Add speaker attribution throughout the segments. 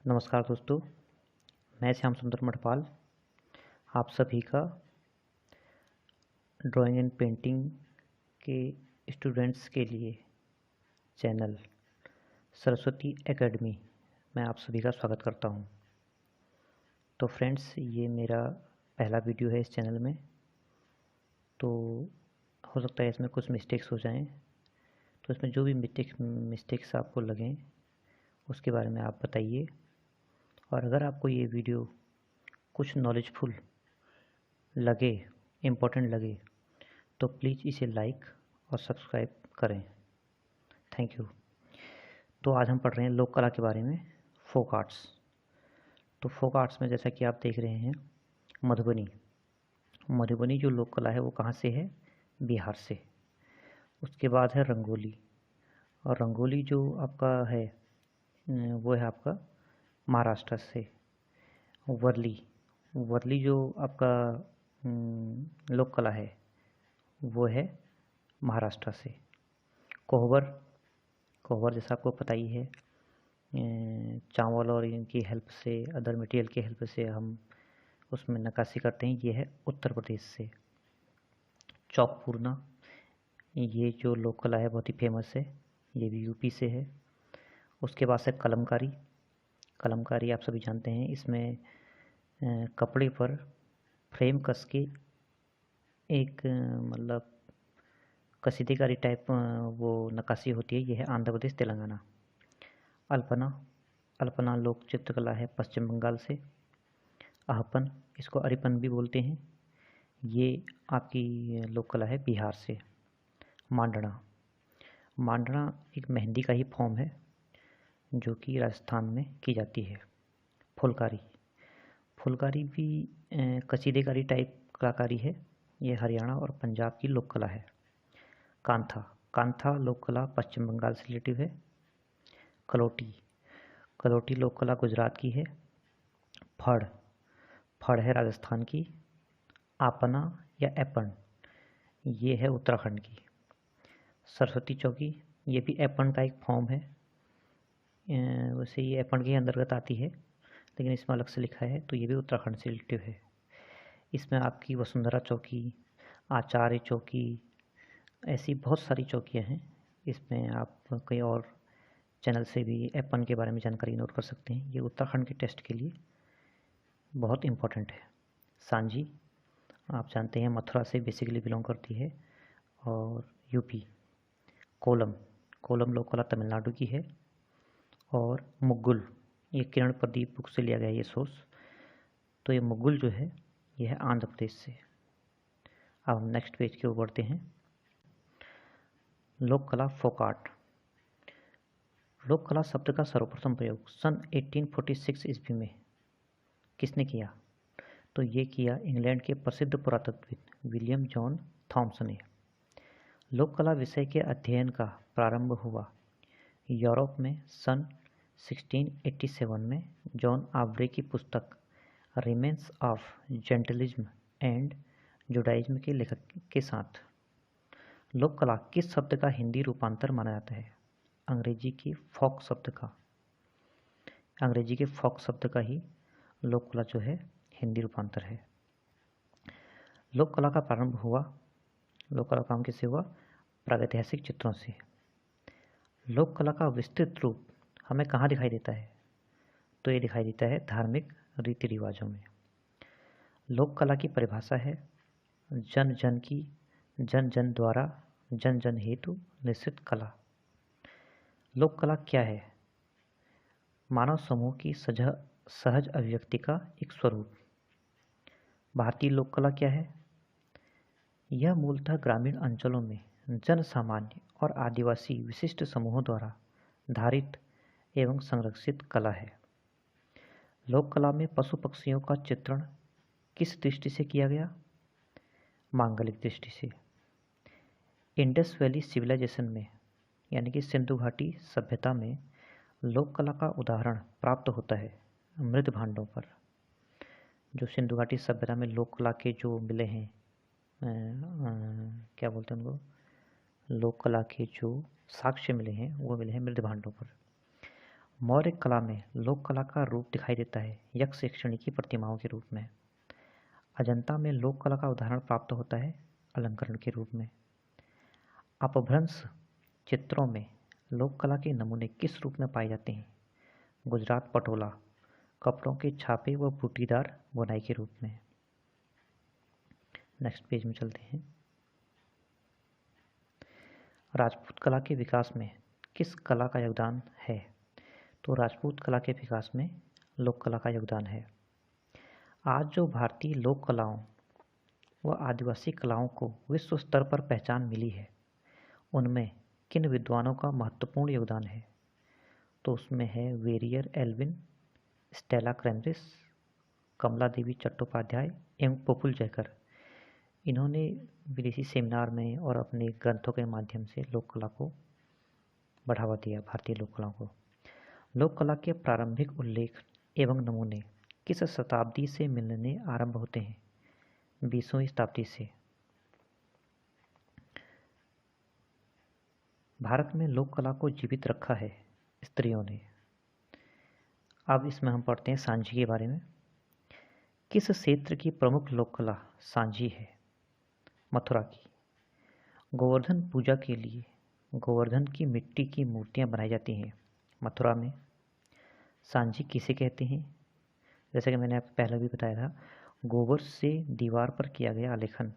Speaker 1: नमस्कार दोस्तों, मैं श्याम सुंदर मठपाल आप सभी का ड्राइंग एंड पेंटिंग के स्टूडेंट्स के लिए चैनल सरस्वती एकेडमी में आप सभी का स्वागत करता हूं। तो फ्रेंड्स, ये मेरा पहला वीडियो है इस चैनल में, तो हो सकता है इसमें कुछ मिस्टेक्स हो जाएं। तो इसमें जो भी मिस्टेक्स आपको लगें उसके बारे में आप बताइए। और अगर आपको ये वीडियो कुछ नॉलेजफुल लगे, इम्पोर्टेंट लगे, तो प्लीज़ इसे लाइक और सब्सक्राइब करें। Thank you. तो आज हम पढ़ रहे हैं लोक कला के बारे में, फोक आर्ट्स। तो फोक आर्ट्स में जैसा कि आप देख रहे हैं, मधुबनी जो लोक कला है वो कहाँ से है? बिहार से। उसके बाद है रंगोली, और रंगोली जो आपका है वो है आपका महाराष्ट्र से। वर्ली जो आपका लोक कला है वो है महाराष्ट्र से। कोहबर जैसा आपको पता ही है, चावल और इनकी हेल्प से, अदर मटेरियल की हेल्प से हम उसमें नक्काशी करते हैं, ये है उत्तर प्रदेश से। चौक पूरना, ये जो लोक कला है बहुत ही फेमस है, ये भी यूपी से है। उसके बाद से कलमकारी आप सभी जानते हैं, इसमें कपड़े पर फ्रेम कस के एक मतलब कसीदेकारी टाइप वो नक्काशी होती है, ये है आंध्र प्रदेश तेलंगाना। अल्पना लोक चित्रकला है पश्चिम बंगाल से। आहपन, इसको अरिपन भी बोलते हैं, ये आपकी लोक कला है बिहार से। मांडना एक मेहंदी का ही फॉर्म है जो कि राजस्थान में की जाती है। फुलकारी भी कसीदेकारी टाइप कलाकारी है, ये हरियाणा और पंजाब की लोक कला है। कांथा लोक कला पश्चिम बंगाल से रिलेटिव है। कलोटी लोक कला गुजरात की है। फड़ है राजस्थान की। आपना या एपन, ये है उत्तराखंड की। सरस्वती चौकी, ये भी एपन का एक फॉर्म है, वैसे ये एपन के अंतर्गत आती है लेकिन इसमें अलग से लिखा है, तो ये भी उत्तराखंड से रिलेटिव है। इसमें आपकी वसुंधरा चौकी, आचार्य चौकी, ऐसी बहुत सारी चौकियाँ हैं। इसमें आप कई और चैनल से भी एपन के बारे में जानकारी नोट कर सकते हैं, ये उत्तराखंड के टेस्ट के लिए बहुत इम्पोर्टेंट है। सांझी, आप जानते हैं मथुरा से बेसिकली बिलोंग करती है, और यूपी। कोलम लोक कला तमिलनाडु की है। और मुग्गुल, ये किरण प्रदीप बुक से लिया गया ये सोर्स, तो ये मुग्गुल जो है ये है आंध्र प्रदेश से। अब हम नेक्स्ट पेज की ओर बढ़ते हैं। लोक कला फोक आर्ट। लोक कला शब्द का सर्वप्रथम प्रयोग सन 1846 ईस्वी में किसने किया? तो ये किया इंग्लैंड के प्रसिद्ध पुरातत्वविद विलियम जॉन थॉमसन ने। लोक कला विषय के अध्ययन का प्रारंभ हुआ यूरोप में सन 1687 में जॉन आव्रे की पुस्तक रिमेन्स ऑफ जेंटलिज्म एंड जुडाइज्म के लेखक के साथ। लोक कला किस शब्द का हिंदी रूपांतर माना जाता है? अंग्रेजी के फोक शब्द का ही लोक कला जो है हिंदी रूपांतर है। लोक कला का प्रारंभ हुआ, लोक कला काम किससे हुआ? प्रागैतिहासिक चित्रों से। लोक कला का विस्तृत रूप हमें कहाँ दिखाई देता है? तो ये दिखाई देता है धार्मिक रीति रिवाजों में। लोक कला की परिभाषा है जन जन द्वारा जन जन हेतु निश्चित कला। लोक कला क्या है? मानव समूह की सहज अभिव्यक्ति का एक स्वरूप। भारतीय लोक कला क्या है? यह मूलतः ग्रामीण अंचलों में जन सामान्य और आदिवासी विशिष्ट समूहों द्वारा धारित एवं संरक्षित कला है। लोक कला में पशु पक्षियों का चित्रण किस दृष्टि से किया गया? मांगलिक दृष्टि से। इंडस वैली सिविलाइजेशन में, यानी कि सिंधु घाटी सभ्यता में, लोक कला का उदाहरण प्राप्त होता है मृत भांडों पर। जो सिंधु घाटी सभ्यता में लोक कला के जो मिले हैं, क्या बोलते हैं उनको, लोक कला के जो साक्ष्य मिले हैं वो मिले हैं मृत भांडों पर। मौर्य कला में लोक कला का रूप दिखाई देता है यक्ष यक्षिणी की प्रतिमाओं के रूप में। अजंता में लोक कला का उदाहरण प्राप्त होता है अलंकरण के रूप में। अपभ्रंश चित्रों में लोक कला के नमूने किस रूप में पाए जाते हैं? गुजरात पटोला कपड़ों के छापे व बूटीदार बुनाई के रूप में। नेक्स्ट पेज में चलते हैं। राजपूत कला के विकास में किस कला का योगदान है? तो राजपूत कला के विकास में लोक कला का योगदान है। आज जो भारतीय लोक कलाओं व आदिवासी कलाओं को विश्व स्तर पर पहचान मिली है, उनमें किन विद्वानों का महत्वपूर्ण योगदान है? तो उसमें है वेरियर एल्विन, स्टेला क्रैमरिस, कमला देवी चट्टोपाध्याय एवं प्रफुल्ल जयकर। इन्होंने विदेशी सेमिनार में और अपने ग्रंथों के माध्यम से लोक कला को बढ़ावा दिया, भारतीय लोक कलाओं को। लोक कला के प्रारंभिक उल्लेख एवं नमूने किस शताब्दी से मिलने आरंभ होते हैं? 20वीं शताब्दी से। भारत में लोक कला को जीवित रखा है स्त्रियों ने। अब इसमें हम पढ़ते हैं सांझी के बारे में। किस क्षेत्र की प्रमुख लोक कला सांझी है? मथुरा की। गोवर्धन पूजा के लिए गोवर्धन की मिट्टी की मूर्तियां बनाई जाती हैं मथुरा में। सांझी किसे कहते हैं? जैसे कि मैंने आपको पहले भी बताया था, गोबर से दीवार पर किया गया आलेखन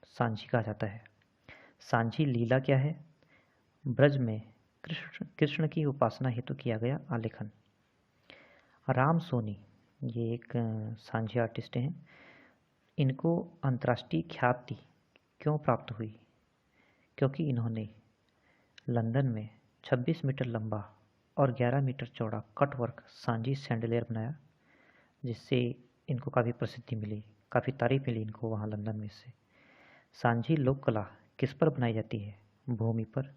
Speaker 1: सांझी कहा जाता है। सांझी लीला क्या है? ब्रज में कृष्ण की उपासना हेतु किया गया आलेखन। राम सोनी ये एक सांझी आर्टिस्ट हैं। इनको अंतर्राष्ट्रीय ख्याति क्यों प्राप्त हुई? क्योंकि इन्होंने लंदन में 26 मीटर लंबा और 11 मीटर चौड़ा कटवर्क सांझी सैंडलियर बनाया, जिससे इनको काफ़ी प्रसिद्धि मिली, काफ़ी तारीफ मिली इनको वहाँ लंदन में से। सांझी लोक कला किस पर बनाई जाती है? भूमि पर।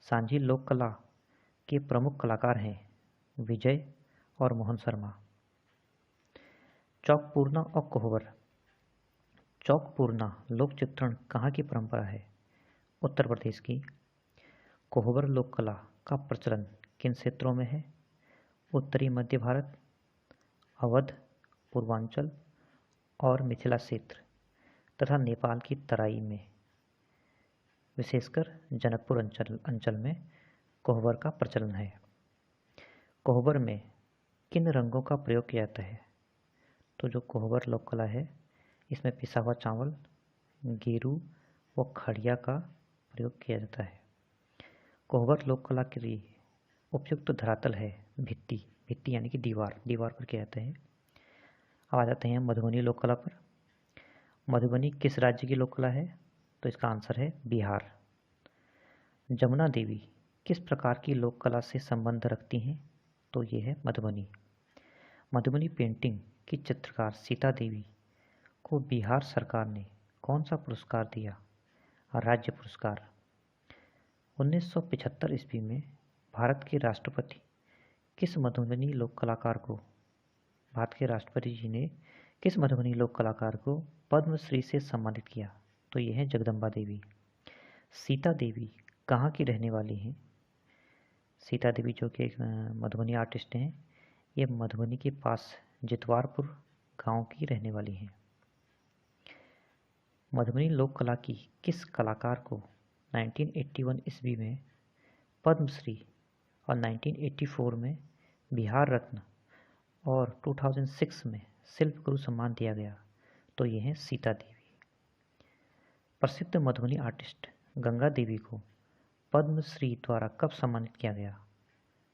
Speaker 1: सांझी लोक कला के प्रमुख कलाकार हैं विजय और मोहन शर्मा। चौकपूर्णा और कोहबर। चौकपूर्णा लोक चित्रण कहाँ की परंपरा है? उत्तर प्रदेश की। कोहबर लोक कला का प्रचलन किन क्षेत्रों में है? उत्तरी मध्य भारत, अवध, पूर्वांचल और मिथिला क्षेत्र तथा नेपाल की तराई में, विशेषकर जनकपुर अंचल में कोहबर का प्रचलन है। कोहबर में किन रंगों का प्रयोग किया जाता है? तो जो कोहबर लोक कला है, इसमें पिसा हुआ चावल, गेरू व खड़िया का प्रयोग किया जाता है। कोहबर लोक कला के लिए उपयुक्त धरातल है भित्ति। भित्ति यानी कि दीवार पर किया जाता है। अब आ जाते हैं मधुबनी लोक कला पर। मधुबनी किस राज्य की लोक कला है? तो इसका आंसर है बिहार। जमुना देवी किस प्रकार की लोक कला से संबंध रखती हैं? तो ये है मधुबनी। मधुबनी पेंटिंग की चित्रकार सीता देवी को बिहार सरकार ने कौन सा पुरस्कार दिया? राज्य पुरस्कार। 1975 ईस्वी में भारत के राष्ट्रपति किस मधुबनी लोक कलाकार को भारत के राष्ट्रपति जी ने किस मधुबनी लोक कलाकार को पद्मश्री से सम्मानित किया? तो ये है जगदम्बा देवी। सीता देवी कहाँ की रहने वाली हैं? सीता देवी जो कि एक मधुबनी आर्टिस्ट हैं, ये मधुबनी के पास जितवारपुर गांव की रहने वाली हैं। मधुबनी लोक कला की किस कलाकार को 1981 ईस्वी में पद्मश्री और 1984 में बिहार रत्न और 2006 में शिल्प गुरु सम्मान दिया गया? तो ये है सीता देवी। प्रसिद्ध मधुबनी आर्टिस्ट गंगा देवी को पद्मश्री द्वारा कब सम्मानित किया गया?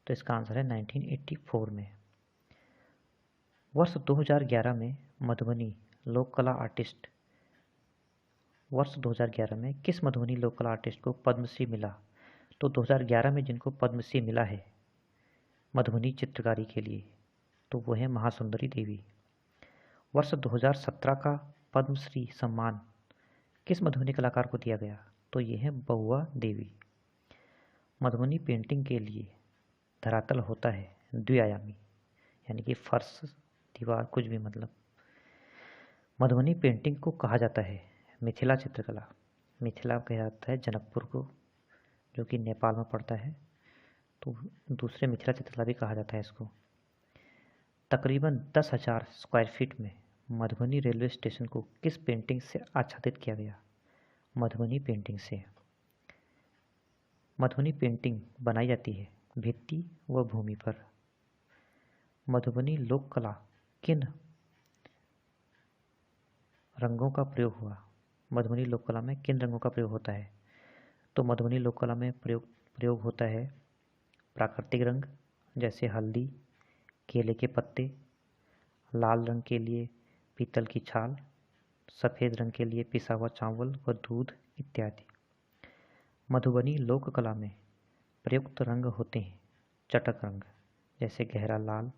Speaker 1: तो इसका आंसर है 1984 में। वर्ष 2011 में मधुबनी लोक कला आर्टिस्ट वर्ष 2011 में किस मधुबनी लोक कला आर्टिस्ट को पद्मश्री मिला? तो 2011 में जिनको पद्मश्री मिला है मधुबनी चित्रकारी के लिए, तो वो है महासुंदरी देवी। वर्ष 2017 का पद्मश्री सम्मान किस मधुबनी कलाकार को दिया गया? तो ये है बहुआ देवी। मधुबनी पेंटिंग के लिए धरातल होता है द्विआयामी, यानी कि फर्श, दीवार, कुछ भी मतलब। मधुबनी पेंटिंग को कहा जाता है मिथिला चित्रकला। मिथिला कहा जाता है जनकपुर को, जो कि नेपाल में पड़ता है। तो दूसरे मिथिला चित्रकला भी कहा जाता है इसको। तकरीबन 10,000 स्क्वायर फीट में मधुबनी रेलवे स्टेशन को किस पेंटिंग से आच्छादित किया गया? मधुबनी पेंटिंग से। मधुबनी पेंटिंग बनाई जाती है भित्ति व भूमि पर। मधुबनी लोक कला किन रंगों का प्रयोग हुआ? मधुबनी लोक कला में किन रंगों का प्रयोग होता है? तो मधुबनी लोक कला में प्रयोग होता है प्राकृतिक रंग जैसे हल्दी, केले के पत्ते, लाल रंग के लिए पीतल की छाल, सफ़ेद रंग के लिए पिसा हुआ चावल व दूध इत्यादि। मधुबनी लोक कला में प्रयुक्त रंग होते हैं चटक रंग जैसे गहरा लाल,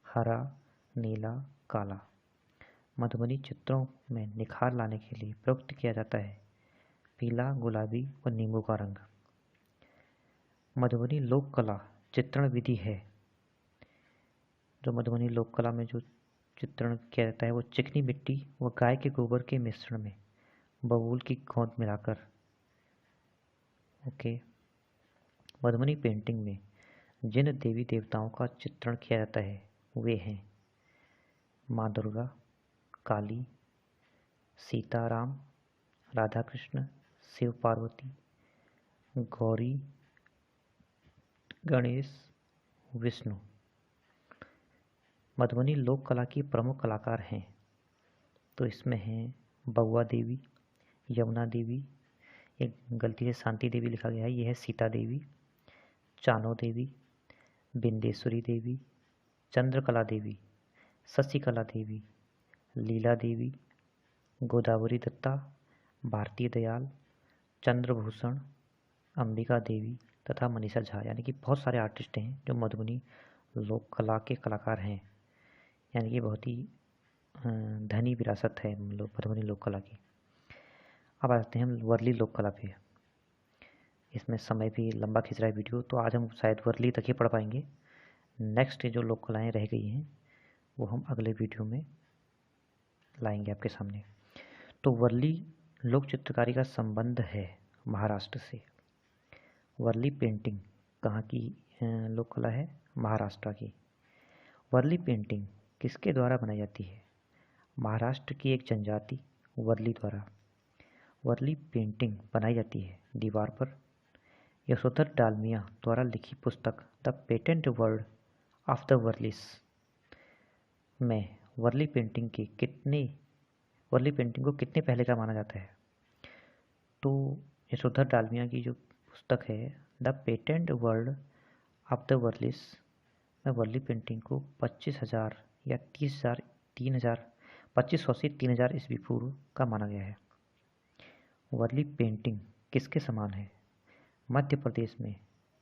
Speaker 1: हरा, नीला, काला। मधुबनी चित्रों में निखार लाने के लिए प्रयुक्त किया जाता है पीला, गुलाबी व नींबू का रंग। मधुबनी लोक कला चित्रण विधि है। जो मधुबनी लोक कला में जो चित्रण किया जाता है वो चिकनी मिट्टी व गाय के गोबर के मिश्रण में बबूल की गोंद मिलाकर। ओके। मधुबनी पेंटिंग में जिन देवी देवताओं का चित्रण किया जाता है वे हैं माँ दुर्गा, काली, सीताराम, राधा कृष्ण, शिव पार्वती, गौरी, गणेश, विष्णु। मधुबनी लोक कला की प्रमुख कलाकार हैं तो इसमें हैं बउआ देवी, यमुना देवी, एक गलती से शांति देवी लिखा गया है, यह है सीता देवी, चानो देवी, बिंदेश्वरी देवी, चंद्रकला देवी, शशिकला देवी, लीला देवी, गोदावरी दत्ता, भारती दयाल, चंद्रभूषण, अंबिका देवी तथा मनीषा झा। यानी कि बहुत सारे आर्टिस्ट हैं जो मधुबनी लोक कला के कलाकार हैं। यानी कि बहुत ही धनी विरासत है मधुबनी लोक कला की। अब आते हैं हम वर्ली लोक कला पे। इसमें समय भी लंबा खींच रहा है वीडियो, तो आज हम शायद वर्ली तक ही पढ़ पाएंगे। नेक्स्ट जो लोक कलाएँ रह गई हैं वो हम अगले वीडियो में लाएंगे आपके सामने। तो वर्ली लोक चित्रकारी का संबंध है महाराष्ट्र से। वर्ली पेंटिंग कहाँ की लोक कला है? महाराष्ट्र की। वर्ली पेंटिंग किसके द्वारा बनाई जाती है? महाराष्ट्र की एक जनजाति वर्ली द्वारा। वर्ली पेंटिंग बनाई जाती है दीवार पर। यशोधर डालमिया द्वारा लिखी पुस्तक the painted world of the Warlis में वर्ली पेंटिंग को कितने पहले का माना जाता है? तो यशोधर डालमिया की जो पुस्तक है the painted world of the Warlis में वर्ली पेंटिंग को 25,000 या 2500 से 3000 ईस्वी पूर्व का माना गया है। वर्ली पेंटिंग किसके समान है? मध्य प्रदेश में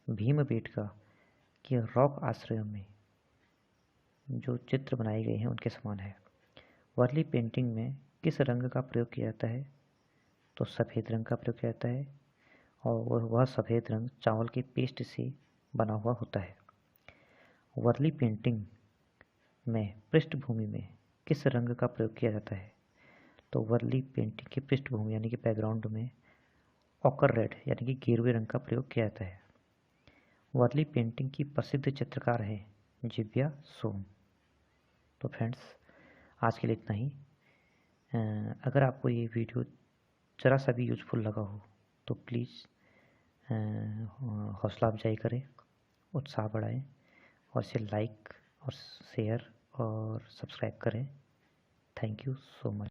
Speaker 1: भीमबेटका के रॉक आश्रम में जो चित्र बनाए गए हैं उनके समान है। वर्ली पेंटिंग में किस रंग का प्रयोग किया जाता है? तो सफ़ेद रंग का प्रयोग किया जाता है और वह सफ़ेद रंग चावल के पेस्ट से बना हुआ होता है। वर्ली पेंटिंग में पृष्ठभूमि में किस रंग का प्रयोग किया जाता है? तो वर्ली पेंटिंग की पृष्ठभूमि यानी कि बैकग्राउंड में ऑकर रेड यानी कि गेरुए रंग का प्रयोग किया जाता है। वर्ली पेंटिंग की प्रसिद्ध चित्रकार है जिव्या सोम। तो फ्रेंड्स आज के लिए इतना ही। अगर आपको ये वीडियो ज़रा सा भी यूजफुल लगा हो तो प्लीज़ हौसला अफजाई करें, उत्साह बढ़ाएं और इसे लाइक और शेयर और सब्सक्राइब करें। Thank you so much.